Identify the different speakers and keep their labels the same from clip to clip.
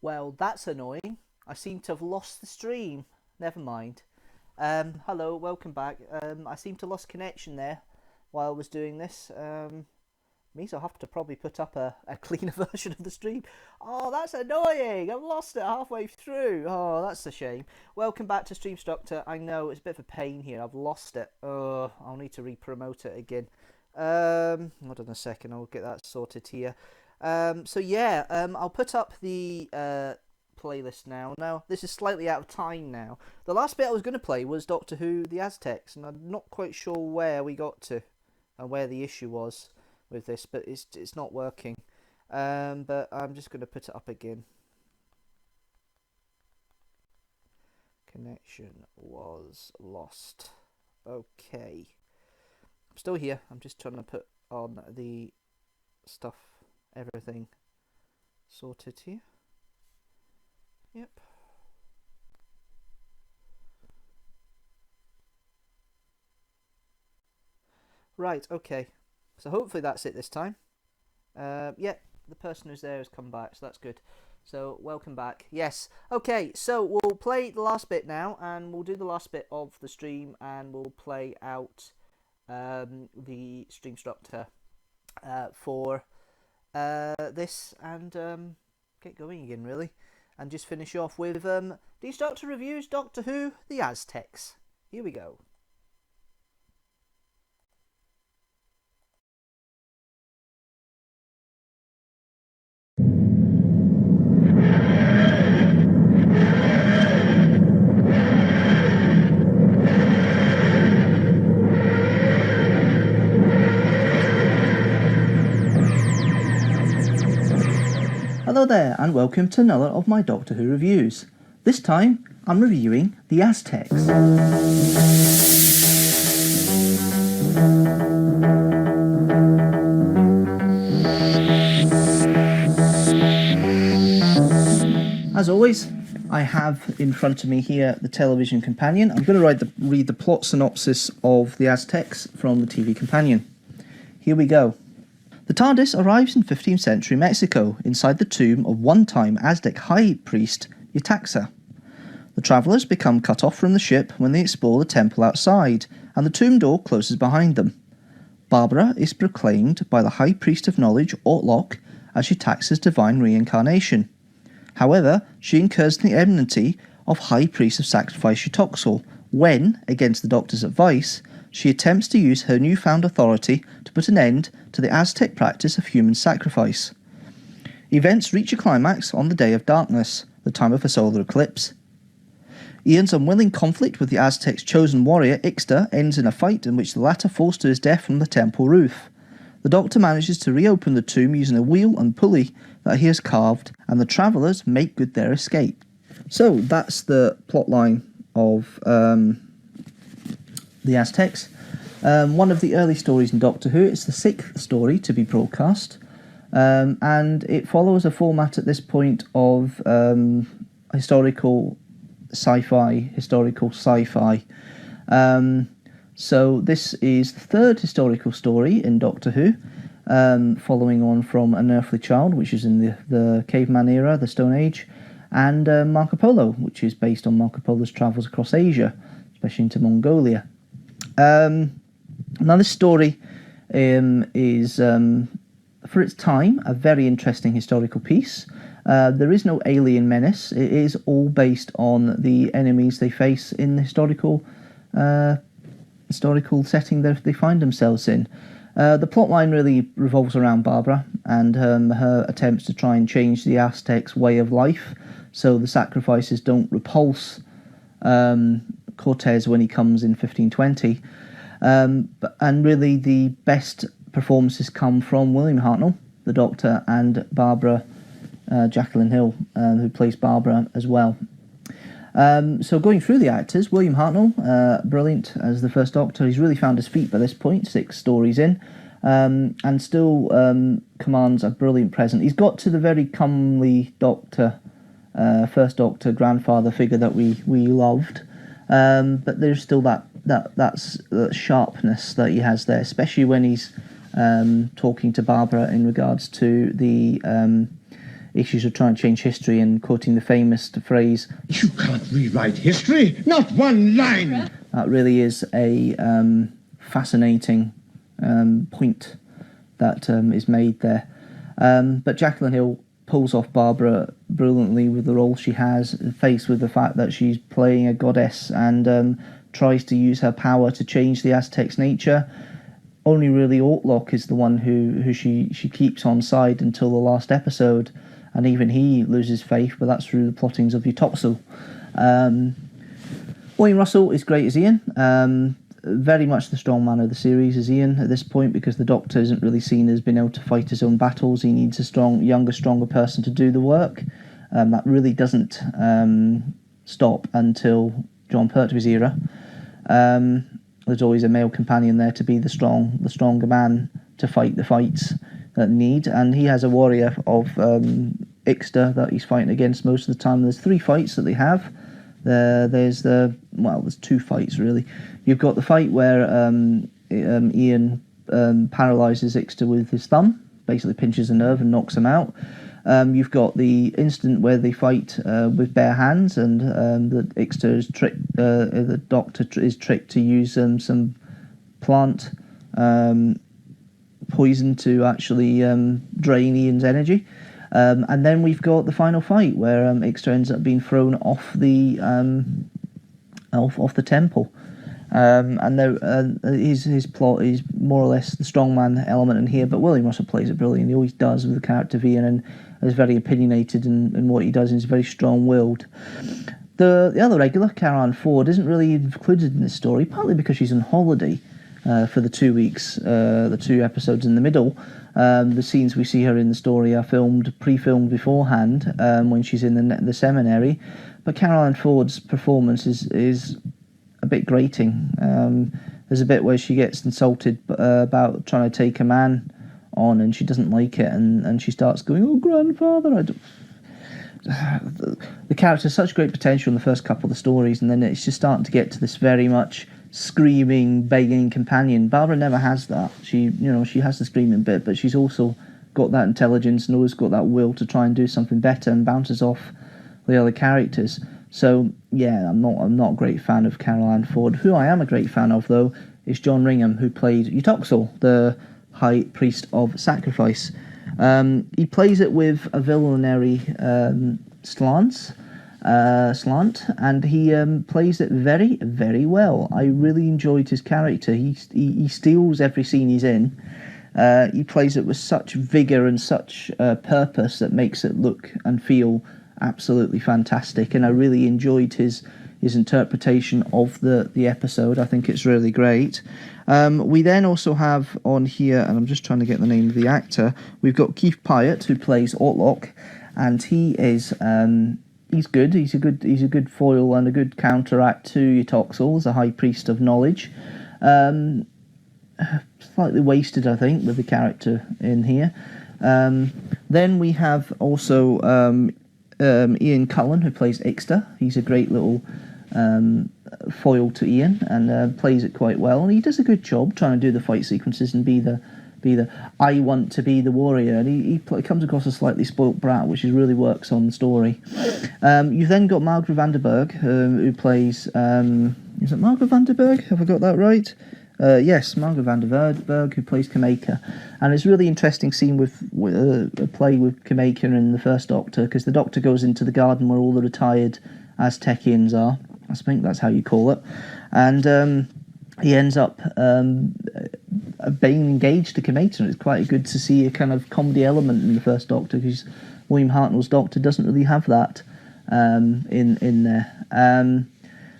Speaker 1: Well, that's annoying. I seem to have lost the stream. Never mind. Hello, welcome back. I seem to lost connection there while I was doing this. Means I'll have to probably put up a cleaner version of the stream. Oh, that's annoying. I've lost it halfway through. Oh, that's a shame. Welcome back to Streamstructor. I know it's a bit of a pain here. I've lost it. Oh, I'll need to re-promote it again. Hold on a second. I'll get that sorted here. I'll put up the playlist now. Now, this is slightly out of time now. The last bit I was going to play was Doctor Who, the Aztecs, and I'm not quite sure where we got to and where the issue was with this, but it's not working. But I'm just going to put it up again. Connection was lost. Okay. I'm still here. I'm just trying to put on the stuff, everything sorted here. Yep. Right, okay. So hopefully that's it this time. The person who's there has come back, so that's good. So welcome back. Yes. Okay, so we'll play the last bit now, and we'll do the last bit of the stream, and we'll play out the Streamstructor for this, and get going again, really. And just finish off with Deanstructor reviews Doctor Who, the Aztecs. Here we go. Hello there, and welcome to another of my Doctor Who reviews. This time, I'm reviewing the Aztecs. As always, I have in front of me here the television companion. I'm going to read the plot synopsis of the Aztecs from the TV companion. Here we go. The TARDIS arrives in 15th century Mexico, inside the tomb of one-time Aztec high priest Yetaxa. The travellers become cut off from the ship when they explore the temple outside, and the tomb door closes behind them. Barbara is proclaimed by the High Priest of Knowledge, Ortlock, as Yetaxa's divine reincarnation. However, she incurs the enmity of High Priest of Sacrifice Yutoxel when, against the Doctor's advice, she attempts to use her newfound authority to put an end to the Aztec practice of human sacrifice. Events reach a climax on the Day of Darkness, the time of a solar eclipse. Ian's unwilling conflict with the Aztec's chosen warrior, Ixta, ends in a fight in which the latter falls to his death from the temple roof. The Doctor manages to reopen the tomb using a wheel and pulley that he has carved, and the travellers make good their escape. So, that's the plotline of the Aztecs. One of the early stories in Doctor Who. It's the 6th story to be broadcast, and it follows a format at this point of historical sci-fi. So this is the 3rd historical story in Doctor Who, following on from An Earthly Child, which is in the caveman era, the Stone Age, and Marco Polo, which is based on Marco Polo's travels across Asia, especially into Mongolia. Now this story is, for its time, a very interesting historical piece. There is no alien menace. It is all based on the enemies they face in the historical setting that they find themselves in. The plotline really revolves around Barbara and her attempts to try and change the Aztecs' way of life so the sacrifices don't repulse Cortez when he comes in 1520. And really the best performances come from William Hartnell, the Doctor, and Barbara, Jacqueline Hill, who plays Barbara as well. So going through the actors, William Hartnell, brilliant as the first Doctor. He's really found his feet by this point, 6 stories in, and still commands a brilliant presence. He's got to the very comely Doctor, first Doctor, grandfather figure that we loved, but there's still that sharpness that he has there, especially when he's talking to Barbara in regards to the issues of trying to change history and quoting the famous phrase,
Speaker 2: "You can't rewrite history, not one line."
Speaker 1: That really is a fascinating point that is made there. But Jacqueline Hill pulls off Barbara brilliantly with the role she has, faced with the fact that she's playing a goddess and tries to use her power to change the Aztec's nature. Only really Ortlock is the one who she keeps on side until the last episode, and even he loses faith, but that's through the plottings of Utopsil. William Russell is great as Ian. Very much the strong man of the series is Ian at this point, because the Doctor isn't really seen as being able to fight his own battles. He needs a younger, stronger person to do the work. That really doesn't stop until John Pertwee's era. There's always a male companion there to be the stronger man to fight the fights that need, and he has a warrior of Ixter that he's fighting against most of the time. There's 3 fights that they have. There's two fights really. You've got the fight where Ian paralyzes Ixter with his thumb, basically pinches a nerve and knocks him out. You've got the incident where they fight with bare hands, and the Ixter is tricked. The Doctor is tricked to use some plant poison to actually drain Ian's energy. And then we've got the final fight where Ixter ends up being thrown off the temple. And there, his plot is more or less the strongman element in here, but William Russell plays it brilliantly. He always does with the character of Ian, and is very opinionated in what he does, and is very strong-willed. The other regular, Caroline Ford, isn't really included in this story, partly because she's on holiday for the 2 weeks, the 2 episodes in the middle. The scenes we see her in the story are pre-filmed beforehand when she's in the seminary. But Caroline Ford's performance is a bit grating. There's a bit where she gets insulted about trying to take a man on, and she doesn't like it, and she starts going, "Oh, grandfather, the character has such great potential in the first couple of the stories, and then it's just starting to get to this very much screaming, begging companion. Barbara never has that. She has the screaming bit, but she's also got that intelligence and always got that will to try and do something better, and bounces off the other characters. So yeah, I'm not a great fan of Caroline Ford. Who I am a great fan of, though, is John Ringham, who played Utopsil, the High Priest of Sacrifice. He plays it with a villainary slant, and he plays it very, very well. I really enjoyed his character. He steals every scene he's in. He plays it with such vigour and such purpose that makes it look and feel absolutely fantastic, and I really enjoyed his interpretation of the episode. I think it's really great. We then also have on here, and I'm just trying to get the name of the actor, we've got Keith Pyatt, who plays Ortlock, and he is he's good. He's a good foil and a good counteract to Utopsil as a high priest of knowledge. Slightly wasted, I think, with the character in here. Then we have also Ian Cullen, who plays Ixter. He's a great little foil to Ian, and plays it quite well, and he does a good job trying to do the fight sequences and be the I want to be the warrior, and he comes across a slightly spoilt brat, which really works on the story. You've then got Margaret Vanderberg, who plays is it Margaret Vanderberg? Have I got that right? Yes, Margaret Vanderberg, who plays Kameka, and it's a really interesting scene with a play with Kameka in the first Doctor, because the Doctor goes into the garden where all the retired Aztecians are. I think that's how you call it, and he ends up being engaged to Kameka. It's quite good to see a kind of comedy element in the first Doctor, because William Hartnell's Doctor doesn't really have that in there.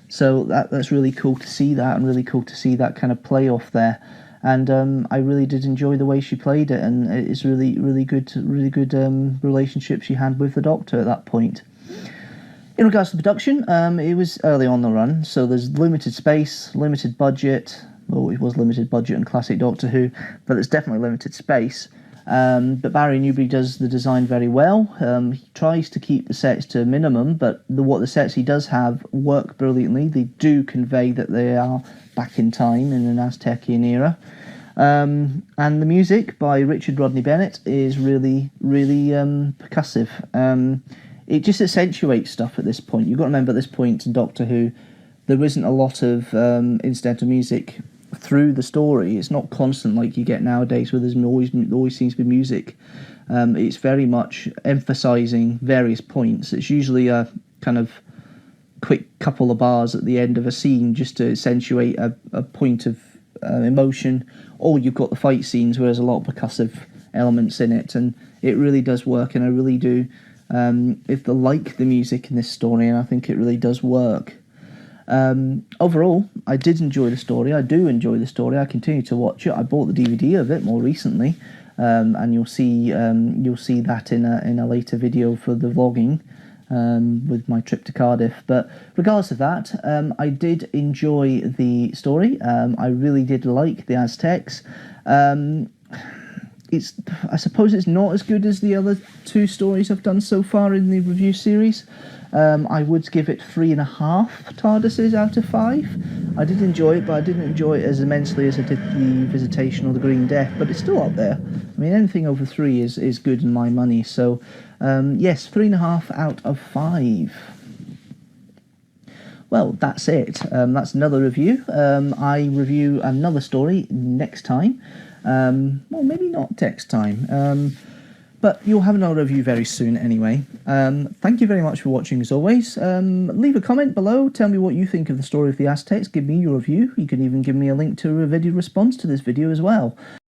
Speaker 1: So that's really cool to see that, and really cool to see that kind of play off there. And I really did enjoy the way she played it, and it's really good relationship she had with the Doctor at that point. In regards to the production, it was early on the run, so there's limited space, limited budget. Well, it was limited budget in classic Doctor Who, but it's definitely limited space. But Barry Newbury does the design very well. He tries to keep the sets to a minimum, but what the sets he does have work brilliantly. They do convey that they are back in time in an Aztecian era. And the music by Richard Rodney Bennett is really, really percussive. It just accentuates stuff at this point. You've got to remember at this point in Doctor Who, there isn't a lot of incidental music through the story. It's not constant like you get nowadays, where there's always seems to be music. It's very much emphasising various points. It's usually a kind of quick couple of bars at the end of a scene just to accentuate a point of emotion, or you've got the fight scenes where there's a lot of percussive elements in it, and it really does work, and I really do if I like the music in this story, and I think it really does work. Overall, I did enjoy the story. I do enjoy the story. I continue to watch it. I bought the DVD of it more recently, and you'll see that in a later video for the vlogging with my trip to Cardiff. But regardless of that, I did enjoy the story. I really did like the Aztecs. I suppose it's not as good as the other two stories I've done so far in the review series. I would give it 3.5 TARDISes out of 5. I did enjoy it, but I didn't enjoy it as immensely as I did the Visitation or the Green Death, but it's still up there. I mean, anything over 3 is good in my money, so yes, 3.5 out of 5. Well, that's it. That's another review. I review another story next time. Well, maybe not next time, but you'll have another review very soon anyway. Thank you very much for watching as always. Leave a comment below, tell me what you think of the story of the Aztecs, give me your review. You can even give me a link to a video response to this video as well.